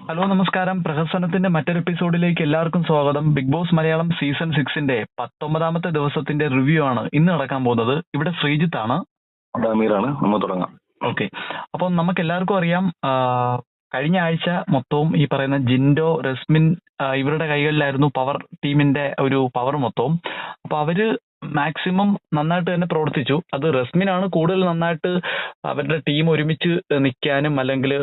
Hello നമസ്കാരം. പ്രഹസനത്തിന്റെ മറ്റൊരു എപ്പിസോഡിലേക്ക് എല്ലാവർക്കും സ്വാഗതം. ബിഗ് ബോസ് മലയാളം സീസൺ 6ന്റെ 19ാമത്തെ ദിവസത്തിന്റെ റിവ്യൂ ആണ് ഇന്ന് നടക്കാൻ പോകുന്നത്. ഇവിടെ ശ്രീജിത്ത് ആണ്. അമീറാണ്. നമ്മൾ തുടങ്ങാം. ഓക്കെ, അപ്പം നമുക്ക് എല്ലാവർക്കും അറിയാം, കഴിഞ്ഞ ആഴ്ച മൊത്തവും ഈ പറയുന്ന ജിൻഡോ, റസ്മിൻ ഇവരുടെ കൈകളിലായിരുന്നു പവർ ടീമിന്റെ ഒരു പവർ മൊത്തവും. അപ്പൊ അവര് മാക്സിമം നന്നായിട്ട് തന്നെ പ്രവർത്തിച്ചു. അത് റസ്മിനാണ് കൂടുതൽ നന്നായിട്ട് അവരുടെ ടീം ഒരുമിച്ച് നിൽക്കാനും അല്ലെങ്കിൽ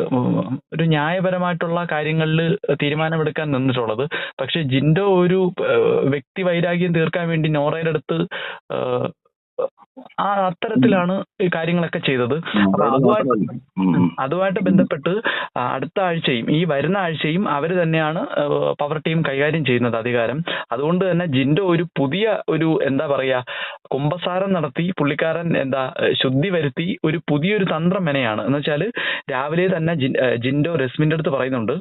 ഒരു ന്യായപരമായിട്ടുള്ള കാര്യങ്ങളിൽ തീരുമാനമെടുക്കാൻ നിന്നിട്ടുള്ളത്. പക്ഷെ ജിൻഡോ ഒരു വ്യക്തി വൈരാഗ്യം തീർക്കാൻ വേണ്ടി നോറയുടെ അടുത്ത് അത്തരത്തിലാണ് ഈ കാര്യങ്ങളൊക്കെ ചെയ്തത്. അപ്പൊ അതുമായിട്ട് ബന്ധപ്പെട്ട് അടുത്ത ആഴ്ചയും ഈ വരുന്ന ആഴ്ചയും അവര് തന്നെയാണ് പവർ ടീം കൈകാര്യം ചെയ്യുന്നത് അധികാരം. അതുകൊണ്ട് തന്നെ ജിൻഡോ ഒരു പുതിയ ഒരു എന്താ പറയാ കുമ്പസാരം നടത്തി പുള്ളിക്കാരൻ ശുദ്ധി വരുത്തി ഒരു പുതിയൊരു തന്ത്രം മെനയാണ്. എന്ന് വെച്ചാല് രാവിലെ തന്നെ ജിൻഡോ റസ്മിന്റെ അടുത്ത് പറയുന്നുണ്ട്,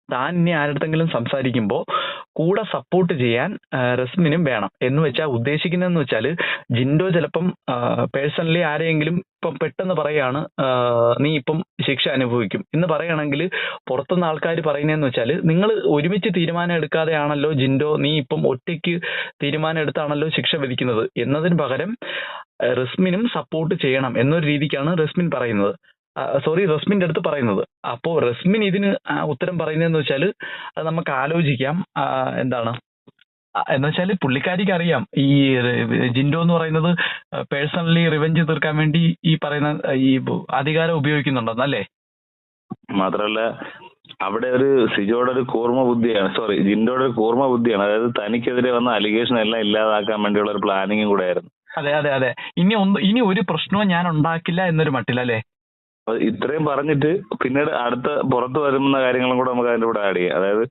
താൻ ഇനി ആരടുത്തെങ്കിലും സംസാരിക്കുമ്പോൾ കൂടെ സപ്പോർട്ട് ചെയ്യാൻ റസ്മിനും വേണം. എന്ന് വെച്ചാൽ ഉദ്ദേശിക്കുന്നതെന്ന് വെച്ചാൽ ജിൻഡോ ചിലപ്പം പേഴ്സണലി ആരെയെങ്കിലും ഇപ്പം പെട്ടെന്ന് പറയാണ് നീ ഇപ്പം ശിക്ഷ അനുഭവിക്കും എന്ന് പറയുകയാണെങ്കിൽ പുറത്തുനിന്ന് ആൾക്കാർ പറയുന്നതെന്ന് വെച്ചാൽ നിങ്ങൾ ഒരുമിച്ച് തീരുമാനം എടുക്കാതെയാണല്ലോ ജിൻഡോ, നീ ഇപ്പം ഒറ്റയ്ക്ക് തീരുമാനം എടുത്താണല്ലോ ശിക്ഷ വിധിക്കുന്നത് എന്നതിന് പകരം റസ്മിനും സപ്പോർട്ട് ചെയ്യണം എന്നൊരു രീതിക്കാണ് റസ്മിന്റെ അടുത്ത് പറയുന്നത്. അപ്പോ റസ്മിൻ ഇതിന് ഉത്തരം പറയുന്നതെന്ന് വെച്ചാൽ അത് നമുക്ക് ആലോചിക്കാം. എന്ന് വെച്ചാൽ പുള്ളിക്കാരിക്ക് അറിയാം ഈ ജിൻഡോ എന്ന് പറയുന്നത് പേഴ്സണലി റിവെഞ്ച് തീർക്കാൻ വേണ്ടി ഈ പറയുന്ന ഈ അധികാരം ഉപയോഗിക്കുന്നുണ്ടെന്നല്ലേ. മാത്രല്ല അവിടെ ഒരു സിജോയുടെ ഒരു ജിൻഡോയുടെ ഒരു കൂർമ്മ ബുദ്ധിയാണ്. അതായത് തനിക്കെതിരെ വന്ന അലിഗേഷൻ എല്ലാം ഇല്ലാതാക്കാൻ വേണ്ടിയുള്ള ഒരു പ്ലാനിങ്ങും കൂടെ ആയിരുന്നു. അതെ. ഇനി ഒരു പ്രശ്നവും ഞാൻ ഉണ്ടാക്കില്ല എന്നൊരു മട്ടിലല്ലേ. ഇത്രയും പറഞ്ഞിട്ട് പിന്നീട് അടുത്ത പുറത്ത് വരുന്ന കാര്യങ്ങളും കൂടെ നമുക്ക് അതിന്റെ കൂടെ ആഡ് ചെയ്യാം. അതായത്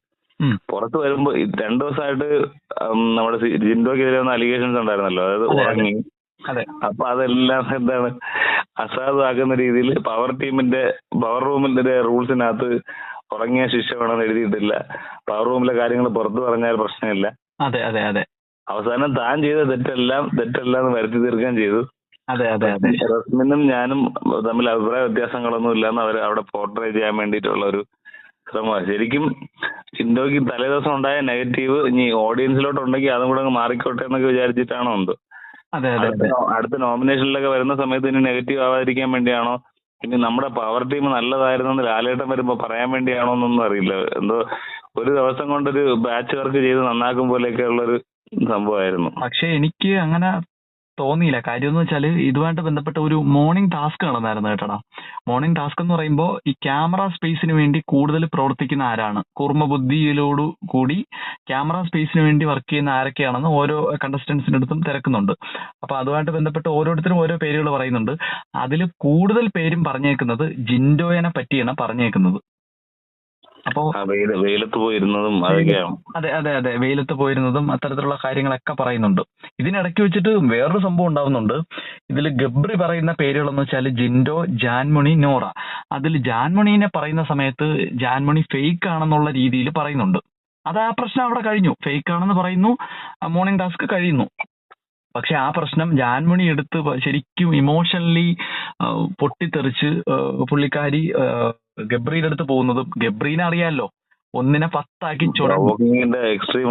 പുറത്ത് വരുമ്പോ 2 ദിവസമായിട്ട് നമ്മുടെ ജിൻഡോക്കെതിരെ വന്ന അലിഗേഷൻസ് ഉണ്ടായിരുന്നല്ലോ. അതായത് ഉറങ്ങി, അപ്പൊ അതെല്ലാം അസാധുവാക്കുന്ന രീതിയിൽ പവർ റൂമിന്റെ റൂൾസിനകത്ത് ഉറങ്ങിയ ശിക്ഷ വേണമെന്ന് എഴുതിയിട്ടില്ല. പവർ റൂമിലെ കാര്യങ്ങൾ പുറത്ത് പറഞ്ഞാൽ പ്രശ്നമില്ല. അവസാനം താൻ ചെയ്ത തെറ്റെല്ലാം വരുത്തി തീർക്കാൻ ചെയ്തു. റസ്മിനും ഞാനും തമ്മിൽ അഭിപ്രായ വ്യത്യാസങ്ങളൊന്നും ഇല്ലാന്ന് അവർ അവിടെ പോർട്രേ ചെയ്യാൻ വേണ്ടിയിട്ടുള്ള ഒരു ശ്രമമാണ്. ശരിക്കും ജിൻഡോയ്ക്ക് തലേദിവസം ഉണ്ടായ നെഗറ്റീവ് ഇനി ഓഡിയൻസിലോട്ട് ഉണ്ടെങ്കിൽ അതും കൂടെ അങ്ങ് മാറിക്കോട്ടെ എന്നൊക്കെ വിചാരിച്ചിട്ടാണോ എന്തോ. അടുത്ത നോമിനേഷനിലൊക്കെ വരുന്ന സമയത്ത് ഇനി നെഗറ്റീവ് ആവാതിരിക്കാൻ വേണ്ടിയാണോ, ഇനി നമ്മുടെ പവർ ടീം നല്ലതായിരുന്നെന്ന് ലാലേട്ടൻ വരുമ്പോ പറയാൻ വേണ്ടിയാണോ എന്നൊന്നും അറിയില്ല. എന്തോ ഒരു ദിവസം കൊണ്ടൊരു ബാച്ച് വർക്ക് ചെയ്ത് നന്നാക്കും പോലെയൊക്കെ ഉള്ളൊരു സംഭവമായിരുന്നു. പക്ഷെ എനിക്ക് അങ്ങനെ തോന്നിയില്ല. കാര്യം എന്ന് വെച്ചാൽ ഇതുമായിട്ട് ബന്ധപ്പെട്ട ഒരു മോർണിംഗ് ടാസ്ക് നടന്നായിരുന്നു കേട്ടടാ. മോർണിംഗ് ടാസ്ക് എന്ന് പറയുമ്പോൾ ഈ ക്യാമറ സ്പേസിന് വേണ്ടി കൂടുതൽ പ്രവർത്തിക്കുന്ന ആരാണ്, കൂർമ്മ ബുദ്ധിയിലോട് കൂടി ക്യാമറ സ്പേസിന് വേണ്ടി വർക്ക് ചെയ്യുന്ന ആരൊക്കെയാണെന്ന് ഓരോ കണ്ടസ്റ്റൻസിന്റെ അടുത്തും തിരക്കുന്നുണ്ട്. അപ്പൊ അതുമായിട്ട് ബന്ധപ്പെട്ട് ഓരോരുത്തരും ഓരോ പേരുകൾ പറയുന്നുണ്ട്. അതിൽ കൂടുതൽ പേരും പറഞ്ഞേക്കുന്നത് ജിൻഡോയെ പറ്റിയാണ് പറഞ്ഞേക്കുന്നത്. അപ്പോ വെയിലത്ത് പോയിരുന്നതും അതെ വെയിലത്ത് പോയിരുന്നതും അത്തരത്തിലുള്ള കാര്യങ്ങളൊക്കെ പറയുന്നുണ്ട്. ഇതിനിടയ്ക്ക് വെച്ചിട്ട് വേറൊരു സംഭവം ഉണ്ടാവുന്നുണ്ട്. ഇതിൽ ഗബ്രി പറയുന്ന പേരുകളെന്ന് വെച്ചാൽ ജിൻഡോ, ജാൻമണി, നോറ. അതിൽ ജാൻമണീനെ പറയുന്ന സമയത്ത് ജാൻമണി ഫേക്ക് ആണെന്നുള്ള രീതിയിൽ പറയുന്നുണ്ട്. അത് ആ പ്രശ്നം അവിടെ കഴിഞ്ഞു. ഫേക്ക് ആണെന്ന് പറയുന്നു, മോർണിംഗ് ടാസ്ക് കഴിയുന്നു. പക്ഷെ ആ പ്രശ്നം ജാൻമണി എടുത്ത് ശരിക്കും ഇമോഷണലി പൊട്ടിത്തെറിച്ച് പുള്ളിക്കാരി ഗബ്രിയുടെ അടുത്ത് പോകുന്നതും, ഗബ്രീനെ അറിയാലോ, 1നെ 10 ആക്കി എക്സ്ട്രീം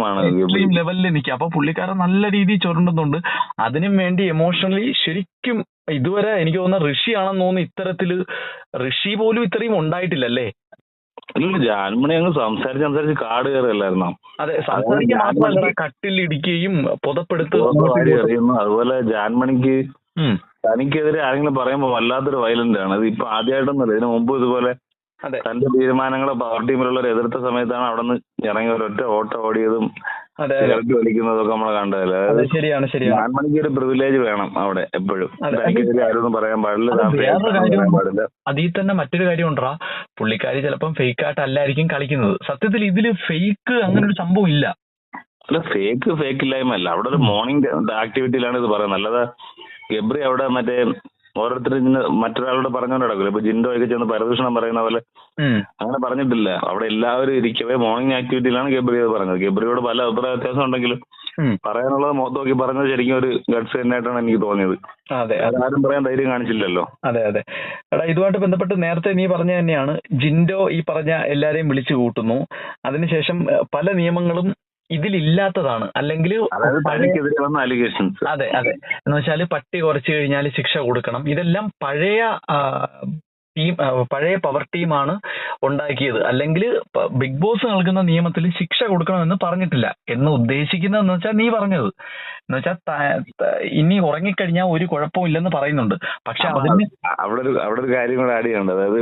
ലെവലിൽ നിൽക്കുക. അപ്പൊ പുള്ളിക്കാരൻ നല്ല രീതിയിൽ ചുരണ്ടുന്നുണ്ട്. അതിനും വേണ്ടി ഇമോഷണലി ശരിക്കും ഇതുവരെ എനിക്ക് തോന്നുന്ന ഋഷി ആണെന്ന് തോന്നുന്നു ഇത്തരത്തില്. ഋഷി പോലും ഇത്രയും ഉണ്ടായിട്ടില്ലല്ലേ. ജാൻമണി അങ്ങ് സംസാരിച്ച് കാട് കയറിയല്ലായിരുന്നോ. അതെ, സംസാരിക്കാൻ മാത്രമല്ല കട്ടിൽ ഇടിക്കുകയും പുതപ്പെടുത്ത് അറിയുന്നു. അതുപോലെ ജാൻമണിക്ക് തനിക്കെതിരെ ആരെങ്കിലും പറയുമ്പോ വല്ലാത്തൊരു വയലന്റ് ആണ്. അത് ഇപ്പൊ ആദ്യമായിട്ടൊന്നുമല്ല. ഇതിനു മുമ്പ് ഇതുപോലെ തന്റെ തീരുമാനങ്ങളെ പവർ ടീമിലുള്ളവർ എതിർത്ത സമയത്താണ് അവിടെ നിന്ന് ഇറങ്ങി ഒരൊറ്റ ഓട്ടം ഓടിയതും സിഗരറ്റ് വലിക്കുന്നതൊക്കെ നമ്മൾ കണ്ടതല്ലേ. അതായത് ജാൻമണിക്ക് ഒരു പ്രിവിലേജ് വേണം അവിടെ എപ്പോഴും. ആരൊന്നും പറയാൻ പാടില്ല. അതിൽ തന്നെ മറ്റൊരു കാര്യം ഉണ്ടാ, പുള്ളിക്കാരി ചിലപ്പം ഫേക്ക് ആയിട്ടല്ലായിരിക്കും കളിക്കുന്നത്. സത്യത്തിൽ ഇതില് ഫേക്ക് അങ്ങനെ ഒരു സംഭവം ഇല്ല. അല്ല, ഫേക്ക് ഇല്ലായ്മല്ല. അവിടെ ഒരു മോർണിംഗ് ആക്ടിവിറ്റിയിലാണ് ഇത് പറയുന്നത്. അല്ലാതെ ഗബ്രി അവിടെ മറ്റേ ഓരോരുത്തരും മറ്റൊരാളോട് പറഞ്ഞുകൊണ്ട് നടക്കില്ല. ഇപ്പൊ ജിൻഡോ ഒക്കെ ചെന്ന് പരദൂഷണം പറയുന്ന പോലെ അങ്ങനെ പറഞ്ഞിട്ടില്ല. അവിടെ എല്ലാവരും ഇരിക്കവേ മോർണിംഗ് ആക്ടിവിറ്റിയിലാണ് ഗബ്രി അത് പറഞ്ഞത്. ഗബ്രിയോട് പല അഭിപ്രായ വ്യത്യാസം ഉണ്ടെങ്കിലും പറയാനുള്ളത് മുഖത്ത് നോക്കി പറഞ്ഞത് ശരിക്കും ഒരു ഗഡ്സ് തന്നെയായിട്ടാണ് എനിക്ക് തോന്നിയത്. അതെ ആരും പറയാൻ ധൈര്യം കാണിച്ചില്ലല്ലോ. അതെ അതെ എടാ, ഇതുമായിട്ട് ബന്ധപ്പെട്ട് നേരത്തെ നീ പറഞ്ഞ തന്നെയാണ്, ജിൻഡോ ഈ പറഞ്ഞ എല്ലാരെയും വിളിച്ചു കൂട്ടുന്നു, അതിനുശേഷം പല നിയമങ്ങളും ഇതിലില്ലാത്തതാണ്, അല്ലെങ്കിൽ അതെ അതെ എന്ന് വെച്ചാല് പട്ടി കുറച്ചു കഴിഞ്ഞാൽ ശിക്ഷ കൊടുക്കണം, ഇതെല്ലാം പഴയ പവർ ടീമാണ് ഉണ്ടാക്കിയത്. അല്ലെങ്കിൽ ബിഗ് ബോസ് നൽകുന്ന നിയമത്തിൽ ശിക്ഷ കൊടുക്കണമെന്ന് പറഞ്ഞിട്ടില്ല. എന്ന് ഉദ്ദേശിക്കുന്നതെന്ന് വെച്ചാൽ നീ പറഞ്ഞത് എന്ന് വെച്ചാൽ ഇനി ഉറങ്ങിക്കഴിഞ്ഞാൽ ഒരു കുഴപ്പവും ഇല്ലെന്ന് പറയുന്നുണ്ട്. പക്ഷെ അതിന് അവിടെ ഒരു കാര്യം കൂടെ ആഡ് ചെയ്യണ്ട. അതായത്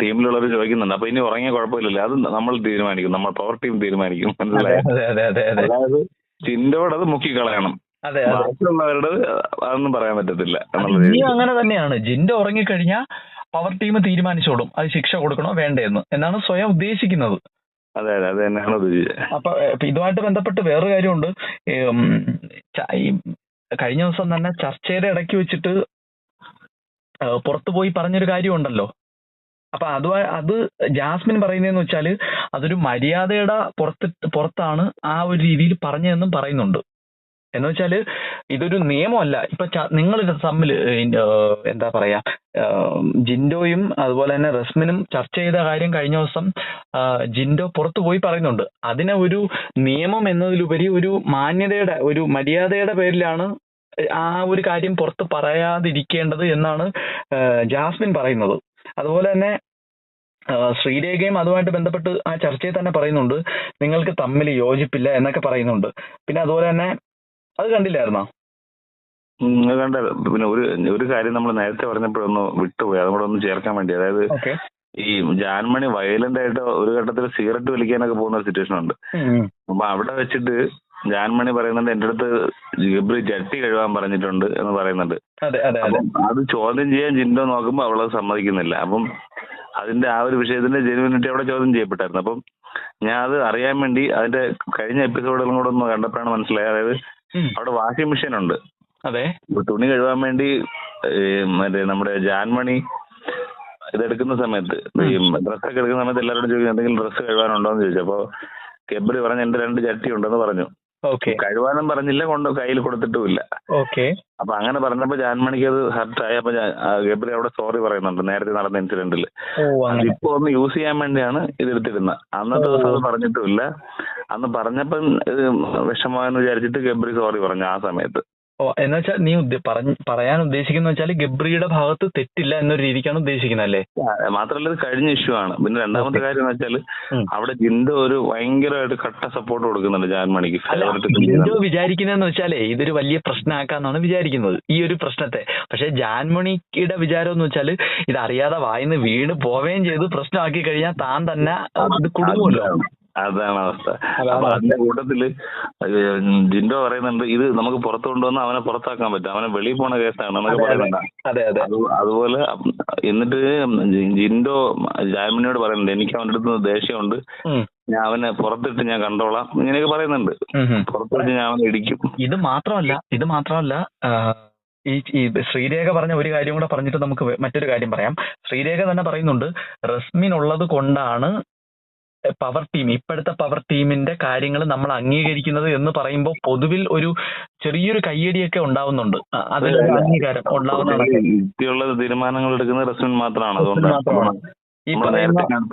ടീമിലുള്ളവർ ചോദിക്കുന്നുണ്ട്, അപ്പൊ ഇനി ഉറങ്ങിയ കുഴപ്പമില്ലല്ലോ, അത് നമ്മൾ തീരുമാനിക്കും, നമ്മൾ പവർ ടീം തീരുമാനിക്കും, മനസ്സിലായോ? അതായത് ചിന്തയോട് അത് മുക്കിക്കളയണം. ബാക്കിയുള്ളവരുടെ അതൊന്നും പറയാൻ പറ്റത്തില്ല. അങ്ങനെ തന്നെയാണ്, ജിൻഡോ ഉറങ്ങിക്കഴിഞ്ഞാൽ പവർ ടീം തീരുമാനിച്ചോളും അത് ശിക്ഷ കൊടുക്കണോ വേണ്ടേന്ന് എന്നാണ് സ്വയം ഉദ്ദേശിക്കുന്നത്. അതെ അതെ അത് തന്നെയാണ് ഉദ്ദേശിച്ചത്. അപ്പൊ ഇതുമായിട്ട് ബന്ധപ്പെട്ട് വേറൊരു കാര്യമുണ്ട്. കഴിഞ്ഞ ദിവസം തന്നെ ചർച്ചയുടെ ഇടയ്ക്ക് വെച്ചിട്ട് പുറത്തു പോയി പറഞ്ഞൊരു കാര്യമുണ്ടല്ലോ. അപ്പൊ അത് ജാസ്മിൻ പറയുന്നതെന്ന് വെച്ചാല് അതൊരു മര്യാദയുടെ പുറത്താണ് ആ ഒരു രീതിയിൽ പറഞ്ഞതെന്നും പറയുന്നുണ്ട്. എന്ന് വെച്ചാല് ഇതൊരു നിയമമല്ല. ഇപ്പൊ നിങ്ങൾ തമ്മിൽ എന്താ പറയാ, ജിൻഡോയും അതുപോലെ തന്നെ റസ്മിനും ചർച്ച ചെയ്ത കാര്യം കഴിഞ്ഞ ദിവസം ജിൻഡോ പുറത്തു പോയി പറയുന്നുണ്ട്. അതിനെ ഒരു നിയമം എന്നതിലുപരി ഒരു മാന്യതയുടെ ഒരു മര്യാദയുടെ പേരിലാണ് ആ ഒരു കാര്യം പുറത്ത് പറയാതിരിക്കേണ്ടത് എന്നാണ് ജാസ്മിൻ പറയുന്നത്. അതുപോലെ തന്നെ ശ്രീരേഖയും അതുമായിട്ട് ബന്ധപ്പെട്ട് ആ ചർച്ചയിൽ തന്നെ പറയുന്നുണ്ട്, നിങ്ങൾക്ക് തമ്മിൽ യോജിപ്പില്ല എന്നൊക്കെ പറയുന്നുണ്ട്. പിന്നെ അതുപോലെ തന്നെ അത് കണ്ടില്ലായിരുന്നോ? കണ്ട. പിന്നെ ഒരു കാര്യം നമ്മൾ നേരത്തെ പറഞ്ഞപ്പോഴൊന്ന് വിട്ടുപോയി, അതും കൂടെ ഒന്ന് ചേർക്കാൻ വേണ്ടി. അതായത് ഈ ജാൻമണി വയലന്റ് ആയിട്ട് ഒരു ഘട്ടത്തിൽ സിഗരറ്റ് വലിക്കാനൊക്കെ പോകുന്ന ഒരു സിറ്റുവേഷൻ ഉണ്ട്. അപ്പൊ അവിടെ വെച്ചിട്ട് ജാൻമണി പറയുന്നുണ്ട്, എന്റെ അടുത്ത് ഗബ്രി ജട്ടി കഴുകാൻ പറഞ്ഞിട്ടുണ്ട് എന്ന് പറയുന്നുണ്ട്. അത് ചോദ്യം ചെയ്യാൻ ജിൻഡോ നോക്കുമ്പോ അവളത് സമ്മതിക്കുന്നില്ല. അപ്പം അതിന്റെ ആ ഒരു വിഷയത്തിന്റെ ജെനുവിനിറ്റി അവിടെ ചോദ്യം ചെയ്യപ്പെട്ടായിരുന്നു. അപ്പം ഞാൻ അത് അറിയാൻ വേണ്ടി അതിന്റെ കഴിഞ്ഞ എപ്പിസോഡുകളും കൂടെ ഒന്ന് കണ്ടപ്പോഴാണ് മനസ്സിലായത്. അതായത് അവിടെ വാഷിംഗ് മെഷീൻ ഉണ്ട്. അതെ. തുണി കഴുകാൻ വേണ്ടി മറ്റേ നമ്മുടെ ജാൻമണി ഇതെടുക്കുന്ന സമയത്ത്, ഈ ഡ്രസ്സൊക്കെ എടുക്കുന്ന സമയത്ത് എല്ലാവരോടും ചോദിക്കും എന്തെങ്കിലും ഡ്രസ്സ് കഴുകാനുണ്ടോ എന്ന് ചോദിച്ചു. അപ്പൊ ഗബ്രി പറഞ്ഞു എന്റെ 2 ചട്ടി ഉണ്ടെന്ന് പറഞ്ഞു. കഴുകാനും പറഞ്ഞില്ല, കയ്യിൽ കൊടുത്തിട്ടുമില്ല. അപ്പൊ അങ്ങനെ പറഞ്ഞപ്പോ ജാൻമണിക്ക് അത് ഹർട്ടായി. അപ്പൊ ഗബ്രി അവിടെ സോറി പറയുന്നുണ്ട് നേരത്തെ നടന്ന ഇൻസിഡന്റിൽ. അതിപ്പോ ഒന്ന് യൂസ് ചെയ്യാൻ വേണ്ടിയാണ് ഇത് എടുത്തിരുന്നത്. അന്നത്തെ ദിവസം അത് പറഞ്ഞിട്ടുമില്ല. അന്ന് പറഞ്ഞപ്പം ഇത് വിഷമമായെന്ന് വിചാരിച്ചിട്ട് ഗബ്രി സോറി പറഞ്ഞു ആ സമയത്ത്. എന്ന് വെച്ചാൽ നീ പറയാൻ ഉദ്ദേശിക്കുന്ന വെച്ചാൽ ഗബ്രിയുടെ ഭാഗത്ത് തെറ്റില്ല എന്നൊരു രീതിക്കാണ് ഉദ്ദേശിക്കുന്നത് അല്ലേ? മാത്രമല്ല ഇത് കഴിഞ്ഞ ഇഷ്യൂ ആണ്. പിന്നെ രണ്ടാമത്തെ കാര്യം എന്ന് വെച്ചാൽ അവിടെ ജിൻഡോ ഒരു ഭയങ്കരമായിട്ട് കട്ട സപ്പോർട്ട് കൊടുക്കുന്നുണ്ട് ജാൻമണിക്ക്. ജിൻഡോ വിചാരിക്കുന്നതെന്ന് വെച്ചാലേ ഇതൊരു വലിയ പ്രശ്നമാക്കാന്നാണ് വിചാരിക്കുന്നത് ഈ ഒരു പ്രശ്നത്തെ. പക്ഷെ ജാൻമണിയുടെ വിചാരം എന്ന് വെച്ചാൽ ഇത് അറിയാതെ വായിന്ന് വീണ് പോവുകയും ചെയ്ത് പ്രശ്നമാക്കി കഴിഞ്ഞാൽ താൻ തന്നെ ഇത് കുടുങ്ങുമല്ലോ. അതാണ് അവസ്ഥ. അപ്പൊ അതിന്റെ കൂട്ടത്തില് ജിൻഡോ പറയുന്നുണ്ട് ഇത് നമുക്ക് പുറത്തു കൊണ്ടുവന്ന് അവനെ പുറത്താക്കാൻ പറ്റും, അവനെ വെളിയിൽ പോണ കേസാണ് എന്നൊക്കെ പറയുന്നുണ്ട്. അതുപോലെ എന്നിട്ട് ജിൻഡോ ജാൻമണിയോട് പറയുന്നുണ്ട് എനിക്ക് അവന്റെ അടുത്ത് ദേഷ്യമുണ്ട്, ഞാൻ അവനെ പുറത്തിട്ട് ഞാൻ കണ്ടോളാം, ഇങ്ങനെയൊക്കെ പറയുന്നുണ്ട്. പുറത്തിട്ട് ഞാൻ അവനെ ഇടിക്കും. ഇത് മാത്രമല്ല ഈ ശ്രീരേഖ പറഞ്ഞ ഒരു കാര്യം കൂടെ പറഞ്ഞിട്ട് നമുക്ക് മറ്റൊരു കാര്യം പറയാം. ശ്രീരേഖ തന്നെ പറയുന്നുണ്ട് റസ്മിൻ ഉള്ളത് കൊണ്ടാണ് പവർ ടീം, ഇപ്പോഴത്തെ പവർ ടീമിന്റെ കാര്യങ്ങൾ നമ്മൾ അംഗീകരിക്കുന്നത് എന്ന് പറയുമ്പോൾ പൊതുവിൽ ഒരു ചെറിയൊരു കയ്യടിയൊക്കെ ഉണ്ടാവുന്നുണ്ട്. അതിലൊരു അംഗീകാരം ഉണ്ടാവുന്ന തീരുമാനങ്ങൾ എടുക്കുന്നത് റസ്മിൻ മാത്രമാണ്. അതുകൊണ്ടാണ് ഈ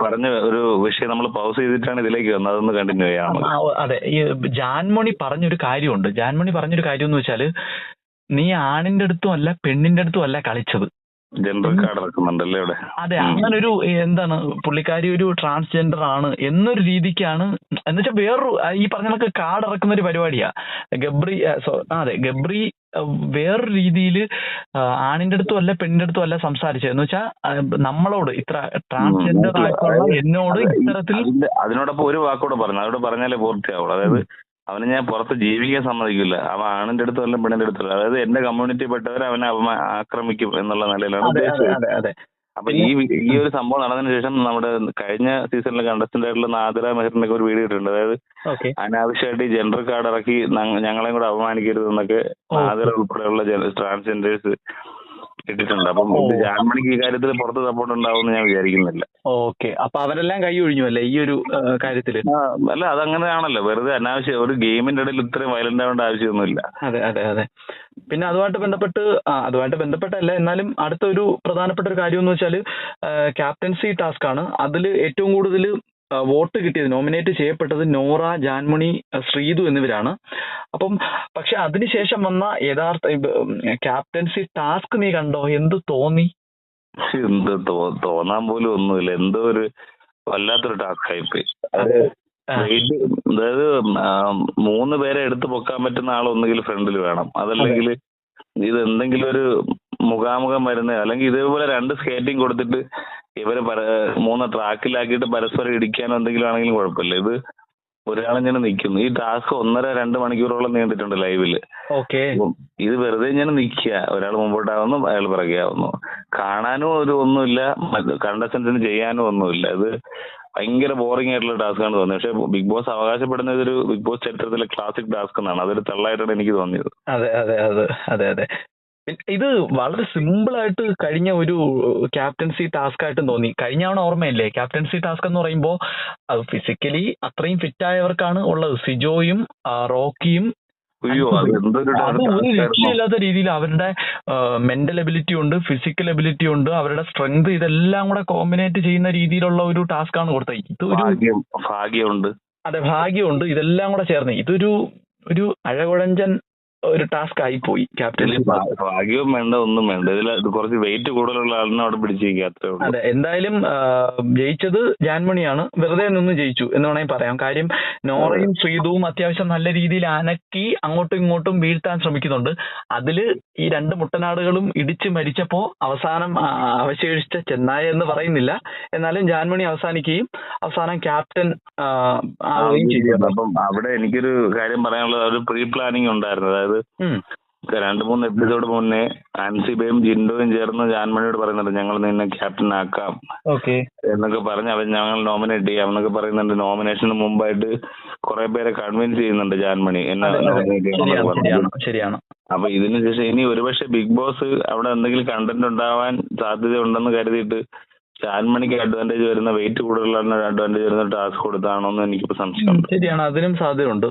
പറഞ്ഞ ഒരു വിഷയം നമ്മൾ പൗസ് ചെയ്തിട്ടാണ് ഇതിലേക്ക് വന്നത്. അതൊന്ന് കണ്ടിന്യൂ ചെയ്യാം. അതെ, ഈ ജാൻമണി പറഞ്ഞൊരു കാര്യമുണ്ട്. ജാൻമണി പറഞ്ഞൊരു കാര്യം എന്ന് വെച്ചാല് നീ ആണിന്റെ അടുത്തും അല്ല പെണ്ണിന്റെ അടുത്തും അല്ല കളിച്ചത്. ജെൻഡർ കാർഡ് ഇറക്കുന്നുണ്ടല്ലേ ഇവിടെ? അതെ, അങ്ങനൊരു എന്താണ് പുള്ളിക്കാരി ഒരു ട്രാൻസ്ജെൻഡർ ആണ് എന്നൊരു രീതിക്കാണ്. എന്നുവെച്ചാൽ വേറൊരു ഈ പറഞ്ഞ കാർഡ് ഇറക്കുന്ന ഒരു പരിപാടിയാ ഗബ്രി. ഗബ്രി വേറൊരു രീതിയിൽ ആണിന്റെ അടുത്തും അല്ല പെണ്ണിന്റെ അടുത്തും അല്ല സംസാരിച്ചത്. എന്ന് വെച്ചാൽ നമ്മളോട് ഇത്ര ട്രാൻസ്ജെൻഡർ ആയിട്ടുള്ള എന്നോട് ഇത്തരത്തിൽ. അതിനോടൊപ്പം ഒരു വാക്കോടെ പറഞ്ഞു, അതോടെ പറഞ്ഞാലേ പൂർത്തിയാവുള്ളൂ. അതായത് അവനെ ഞാൻ പുറത്ത് ജീവിക്കാൻ സമ്മതിക്കില്ല, അവൻ ആണിന്റെ അടുത്തല്ല പെണ്ണിന്റെ അടുത്തല്ല, അതായത് എന്റെ കമ്മ്യൂണിറ്റി പെട്ടവരെ അവനെ ആക്രമിക്കും എന്നുള്ള നിലയിലാണ് ഉദ്ദേശിച്ചത്. അപ്പൊ ഈ ഒരു സംഭവം നടന്നതിന് ശേഷം നമ്മുടെ കഴിഞ്ഞ സീസണിലെ കണ്ടസ്റ്റന്റ് ആയിട്ടുള്ള നാദിറ മെഹറിന്റെ ഒരു വീഡിയോ ഇട്ടിട്ടുണ്ട്. അതായത് അനാവശ്യമായിട്ട് ഈ ജെൻഡർ കാർഡ് ഇറക്കി ഞങ്ങളെയും കൂടെ അപമാനിക്കരുത് എന്നൊക്കെ നാദിറ ഉൾപ്പെടെയുള്ള ട്രാൻസ്ജെൻഡേഴ്സ് ഇട്ടിട്ടുണ്ട്. അപ്പം ഇത് ജാൻമണിക്ക് ഈ കാര്യത്തിൽ പുറത്ത് സപ്പോർട്ട് ഉണ്ടാവും ഞാൻ വിചാരിക്കുന്നില്ല. ഓക്കെ, അപ്പൊ അവരെല്ലാം കൈ ഒഴിഞ്ഞു അല്ലേ ഈ ഒരു കാര്യത്തില്? അല്ല, അതങ്ങനെയാണല്ലോ, വെറുതെ അനാവശ്യം ഒരു ഗെയിമിന്റെ ഇടയിൽ ഇത്രയും വയലന്റ് ആവേണ്ട ആവശ്യമൊന്നുമില്ല. അതെ അതെ അതെ. പിന്നെ അതുമായിട്ട് ബന്ധപ്പെട്ടല്ല, എന്നാലും അടുത്ത ഒരു പ്രധാനപ്പെട്ട ഒരു കാര്യം എന്ന് വെച്ചാൽ ക്യാപ്റ്റൻസി ടാസ്ക് ആണ്. അതിൽ ഏറ്റവും കൂടുതൽ വോട്ട് കിട്ടിയത്, നോമിനേറ്റ് ചെയ്യപ്പെട്ടത് നോറ, ജാൻമണി, ശ്രീതു എന്നിവരാണ്. അപ്പം പക്ഷെ അതിനുശേഷം വന്ന യഥാർത്ഥ ക്യാപ്റ്റൻസി ടാസ്ക് നീ കണ്ടോ? എന്ത് തോന്നി? എന്ത് തോന്നാൻ പോലും ഒന്നുമില്ല. എന്തോ ഒരു വല്ലാത്തൊരു ടാസ്ക് ആയിപ്പോയി. അതായത് 3 പേരെ എടുത്തു പൊക്കാൻ പറ്റുന്ന ആളൊന്നുകിൽ ഫ്രണ്ടിൽ വേണം, അതല്ലെങ്കിൽ ഇത് എന്തെങ്കിലും ഒരു മുഖാമുഖം വരുന്ന, അല്ലെങ്കിൽ ഇതേപോലെ 2 സ്കേറ്റിംഗ് കൊടുത്തിട്ട് ഇവരെ 3 ട്രാക്കിലാക്കിയിട്ട് പരസ്പരം ഇടിക്കാനോ എന്തെങ്കിലും ആണെങ്കിലും കുഴപ്പമില്ല. ഇത് ഒരാളിങ്ങനെ നിൽക്കുന്നു. ഈ ടാസ്ക് 1.5-2 മണിക്കൂറോളം നീണ്ടിട്ടുണ്ട് ലൈവില്. ഇത് വെറുതെ ഇങ്ങനെ നിൽക്കുക, ഒരാൾ മുമ്പോട്ടാവുന്നു, അയാൾ പിറകെയാവുന്നു. കാണാനും ഒരു ഒന്നുമില്ല, കണ്ടസ്റ്റന്റിന് ചെയ്യാനും ഒന്നുമില്ല. ഇത് ഭയങ്കര ബോറിംഗ് ആയിട്ടുള്ള ടാസ്ക് ആണ് തോന്നിയത്. പക്ഷെ ബിഗ് ബോസ് അവകാശപ്പെടുന്ന ഇതൊരു ബിഗ് ബോസ് ചരിത്രത്തിലെ ക്ലാസിക് ടാസ്ക് എന്നാണ്. അതൊരു തള്ളായിട്ടാണ് എനിക്ക് തോന്നിയത്. അതെ അതെ അതെ അതെ അതെ. ഇത് വളരെ സിമ്പിൾ ആയിട്ട് കഴിഞ്ഞ ഒരു ക്യാപ്റ്റൻസി ടാസ്ക് ആയിട്ടും തോന്നി. കഴിഞ്ഞ തവണ ഓർമ്മയില്ലേ, ക്യാപ്റ്റൻസി ടാസ്ക് എന്ന് പറയുമ്പോൾ അത് ഫിസിക്കലി അത്രയും ഫിറ്റ് ആയവർക്കാണ് ഉള്ളത്. സിജോയും റോക്കിയും അത് ഒരു രക്ഷയില്ലാത്ത രീതിയിൽ അവരുടെ മെന്റൽ എബിലിറ്റി ഉണ്ട്, ഫിസിക്കൽ എബിലിറ്റി ഉണ്ട്, അവരുടെ സ്ട്രെങ്ത്, ഇതെല്ലാം കൂടെ കോമ്പിനേറ്റ് ചെയ്യുന്ന രീതിയിലുള്ള ഒരു ടാസ്ക് ആണ് കൊടുത്തത്. ഇതൊരു ഭാഗ്യമുണ്ട്. അതെ, ഭാഗ്യമുണ്ട്. ഇതെല്ലാം കൂടെ ചേർന്ന് ഇതൊരു അഴകുഴഞ്ചൻ ഒരു ടാസ്ക് ആയി പോയി. ക്യാപ്റ്റൻസി ഭാഗ്യവും വേണ്ട, ഒന്നും വേണ്ട. ഇതിൽ കുറച്ച് വെയിറ്റ് കൂടുതലുള്ള ആളിനെ അവിടെ പിടിച്ചിരിക്കുക. അതെ, എന്തായാലും ജയിച്ചത് ജാൻമണിയാണ്. വെറുതെ നിന്ന് ജയിച്ചു എന്ന് വേണമെങ്കിൽ പറയാം. കാര്യം നോറയും ശ്രീതുവും അത്യാവശ്യം നല്ല രീതിയിൽ അനക്കി അങ്ങോട്ടും ഇങ്ങോട്ടും വീഴ്ത്താൻ ശ്രമിക്കുന്നുണ്ട്. അതില് ഈ 2 മുട്ടനാടുകളും ഇടിച്ച് മരിച്ചപ്പോ അവസാനം അവശേഷിച്ച ചെന്നായ എന്ന് പറയുന്നില്ല, എന്നാലും ജാൻമണി അവസാനം ക്യാപ്റ്റൻ ആവുകയും ചെയ്തു. അപ്പം അവിടെ എനിക്കൊരു കാര്യം പറയാനുള്ളത്, ഒരു പ്രീ പ്ലാനിങ് ഉണ്ടായിരുന്നു. അതായത് 2-3 എപ്പിസോഡ് മുന്നേ ആൻസിബയും ജിൻഡോയും ചേർന്ന് ജാൻമണിയോട് പറയുന്നുണ്ട്, ഞങ്ങൾ നിന്നെ ക്യാപ്റ്റൻ ആക്കാം എന്നൊക്കെ പറഞ്ഞ് ഞങ്ങൾ നോമിനേറ്റ് ചെയ്യാം എന്നൊക്കെ പറയുന്നുണ്ട്. നോമിനേഷന് മുമ്പായിട്ട് കുറെ പേരെ കൺവിൻസ് ചെയ്യുന്നുണ്ട് ജാൻമണി എന്നെ നോമിനേറ്റ് ചെയ്യണം. അപ്പൊ ഇതിനു ശേഷം ഇനി ഒരുപക്ഷെ ബിഗ് ബോസ് അവിടെ എന്തെങ്കിലും കണ്ടന്റ് ഉണ്ടാവാൻ സാധ്യത ഉണ്ടെന്ന് കരുതിയിട്ട് ജാൻമണിക്ക് അഡ്വാൻറ്റേജ് വരുന്ന, വെയിറ്റ് കൂടുതലുള്ള അഡ്വാൻറ്റേജ് വരുന്ന ടാസ്ക് കൊടുത്താണോ എന്ന് എനിക്കിപ്പോ സംശയമുണ്ട്. ശരിയാണ്, അതിനും സാധ്യതയുണ്ട്.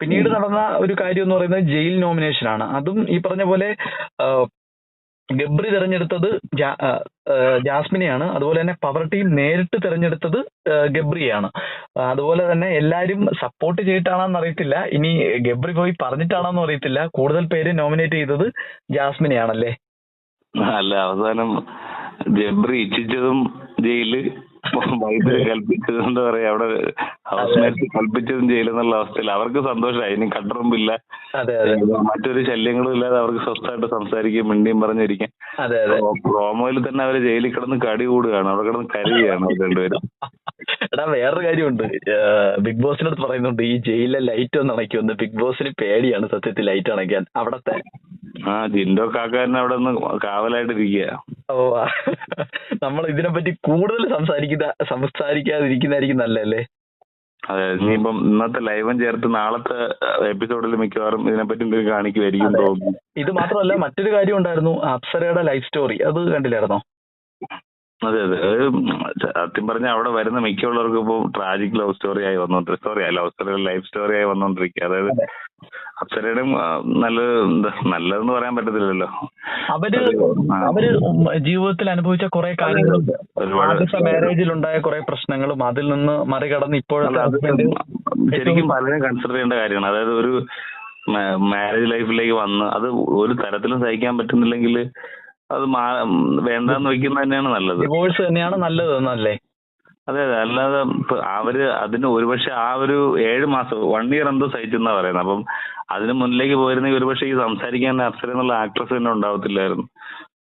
പിന്നീട് നടന്ന ഒരു കാര്യം എന്ന് പറയുന്നത് ജയിൽ നോമിനേഷൻ ആണ്. അതും ഈ പറഞ്ഞ പോലെ ഗബ്രി തെരഞ്ഞെടുത്തത് ജാസ്മിനെയാണ്. അതുപോലെ തന്നെ പവർ ടീം നേരിട്ട് തെരഞ്ഞെടുത്തത് ഗബ്രിയാണ്. അതുപോലെ തന്നെ എല്ലാരും സപ്പോർട്ട് ചെയ്തിട്ടാണെന്ന് അറിയത്തില്ല, ഇനി ഗബ്രി പോയി പറഞ്ഞിട്ടാണെന്നും അറിയത്തില്ല, കൂടുതൽ പേര് നോമിനേറ്റ് ചെയ്തത് ജാസ്മിനെയാണല്ലേ? അല്ല, അവസാനം ഗബ്രി ഇച്ഛിച്ചതും ജയില്, വൈദ്യുതി കൽപ്പിച്ചതും എന്താ പറയാ, അവിടെ ഹൗസ് മേറ്റ്സ് കൽപ്പിച്ചതും ജയിലെന്നുള്ള അവസ്ഥയിൽ അവർക്ക് സന്തോഷമായി. ഇനി കട്ടറുമ്പില്ല, മറ്റൊരു ശല്യങ്ങളും ഇല്ലാതെ അവർക്ക് സ്വസ്ഥമായിട്ട് സംസാരിക്കും, മിണ്ടിയും പറഞ്ഞിരിക്കാൻ. പ്രോമോയിൽ തന്നെ അവര് ജയിലിൽ കിടന്ന് കടി കൂടുകയാണ്, അവിടെ കിടന്ന് കരയുകയാണ് അവർ രണ്ടുപേരും. എടാ, വേറൊരു കാര്യമുണ്ട്, ബിഗ് ബോസിനടുത്ത് പറയുന്നുണ്ട് ഈ ജയിലിലെ ലൈറ്റ് ഒന്ന് അണയ്ക്കുമെന്ന്. ബിഗ് ബോസിന് പേടിയാണ് സത്യത്തിൽ ലൈറ്റ് അണയ്ക്കാൻ അവിടത്തെ. ജിൻഡോ കാക്കാരൻ അവിടെ ഒന്ന് കാവലായിട്ടിരിക്കുക. നമ്മൾ ഇതിനെപ്പറ്റി കൂടുതൽ സംസാരിക്കാതിരിക്കുന്നതായിരിക്കും നല്ലല്ലേ? അതെ, ഇനിയിപ്പം ഇന്നത്തെ ലൈവും ചേർത്ത് നാളത്തെ എപ്പിസോഡിൽ മിക്കവാറും ഇതിനെപ്പറ്റി കാണിക്കുമായിരിക്കും തോന്നുന്നു. ഇത് മാത്രമല്ല, മറ്റൊരു കാര്യം ഉണ്ടായിരുന്നു, അപ്സരയുടെ ലൈഫ് സ്റ്റോറി, അത് കണ്ടില്ലായിരുന്നോ? അതെ അതെ, സത്യം പറഞ്ഞ അവിടെ വരുന്ന മിക്കുള്ളവർക്കും ഇപ്പൊ ട്രാജിക് ലവ് സ്റ്റോറി ആയി ലൈഫ് സ്റ്റോറി ആയി വന്നോണ്ടിരിക്കുക. അതായത് അപ്സരയുടെയും നല്ലതെന്ന് പറയാൻ പറ്റത്തില്ലല്ലോ, അവര് ജീവിതത്തിൽ അനുഭവിച്ച കുറെ കാര്യങ്ങളുണ്ട്. മാരേജിൽ ഉണ്ടായ കുറെ പ്രശ്നങ്ങളും അതിൽ നിന്ന് മറികടന്ന് ഇപ്പോഴത്തെ ശരിക്കും പലരും കൺസിഡർ ചെയ്യേണ്ട കാര്യമാണ്. അതായത് ഒരു മാരേജ് ലൈഫിലേക്ക് വന്ന് അത് ഒരു തരത്തിലും സഹിക്കാൻ പറ്റുന്നില്ലെങ്കിൽ അത് വേണ്ടെന്ന് വെക്കുന്നത് തന്നെയാണ് നല്ലത്. ഡിവോഴ്സ് തന്നെയാണ് നല്ലത് എന്നല്ലേ? അതെ അതെ, അല്ലാതെ അവര് അതിന് ഒരുപക്ഷെ ആ ഒരു 7 മാസം 1 year എന്തോ സഹിച്ചെന്നാ പറയുന്നത്. അപ്പം അതിന് മുന്നിലേക്ക് പോയിരുന്നെങ്കിൽ ഒരുപക്ഷെ ഈ സംസാരിക്കാൻ അപ്സര എന്നുള്ള ആക്ട്രസ് തന്നെ ഉണ്ടാവത്തില്ലായിരുന്നു.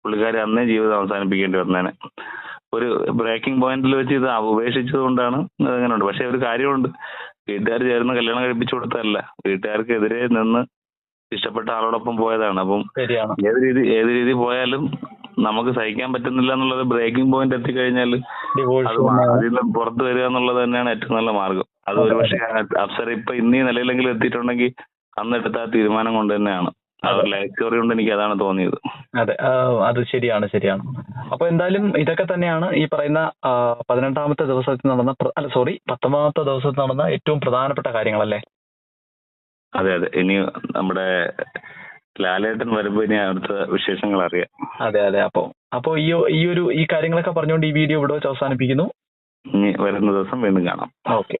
പുള്ളിക്കാരി അന്നേ ജീവിതം അവസാനിപ്പിക്കേണ്ടി വന്നേനെ. ഒരു ബ്രേക്കിംഗ് പോയിന്റിൽ വെച്ച് ഇത് ഉപേക്ഷിച്ചത് കൊണ്ടാണ് അതങ്ങനെ ഉണ്ട്. പക്ഷെ ഒരു കാര്യമുണ്ട്, വീട്ടുകാർ ചേർന്ന് കല്യാണം കഴിപ്പിച്ചു കൊടുത്തതല്ല, വീട്ടുകാർക്കെതിരെ നിന്ന് ഇഷ്ടപ്പെട്ട ആളോടൊപ്പം പോയതാണ്. അപ്പം ഏത് രീതി പോയാലും നമുക്ക് സഹിക്കാൻ പറ്റുന്നില്ല എന്നുള്ളത് ബ്രേക്കിംഗ് പോയിന്റ് എത്തിക്കഴിഞ്ഞാൽ അതിൽ നിന്ന് പുറത്തു വരിക എന്നുള്ളത് തന്നെയാണ് ഏറ്റവും നല്ല മാർഗം. അത് ഒരുപക്ഷെ അപ്സര ഇപ്പൊ ഇന്നീ നിലയിലെങ്കിലും എത്തിയിട്ടുണ്ടെങ്കിൽ അന്ന് എടുത്ത ആ തീരുമാനം കൊണ്ട് തന്നെയാണ്. ആ ഒരു ലൈഫ് സ്റ്റോറി കൊണ്ട് എനിക്ക് അതാണ് തോന്നിയത്. അതെ, അത് ശരിയാണ്. അപ്പൊ എന്തായാലും ഇതൊക്കെ തന്നെയാണ് ഈ പറയുന്ന 18ാമത്തെ ദിവസത്തിൽ നടന്ന 19ാമത്തെ ദിവസത്തിൽ നടന്ന ഏറ്റവും പ്രധാനപ്പെട്ട കാര്യങ്ങളല്ലേ? അതെ. ഇനി നമ്മുടെ ലാലേട്ടൻ വരുമ്പോ ഇനി അടുത്ത വിശേഷങ്ങൾ അറിയാം. അതെ. അപ്പൊ ഈ കാര്യങ്ങളൊക്കെ പറഞ്ഞുകൊണ്ട് ഈ വീഡിയോ ഇവിടെ വെച്ച് അവസാനിപ്പിക്കുന്നു. ഇനി വരുന്ന ദിവസം വീണ്ടും കാണാം. ഓക്കെ.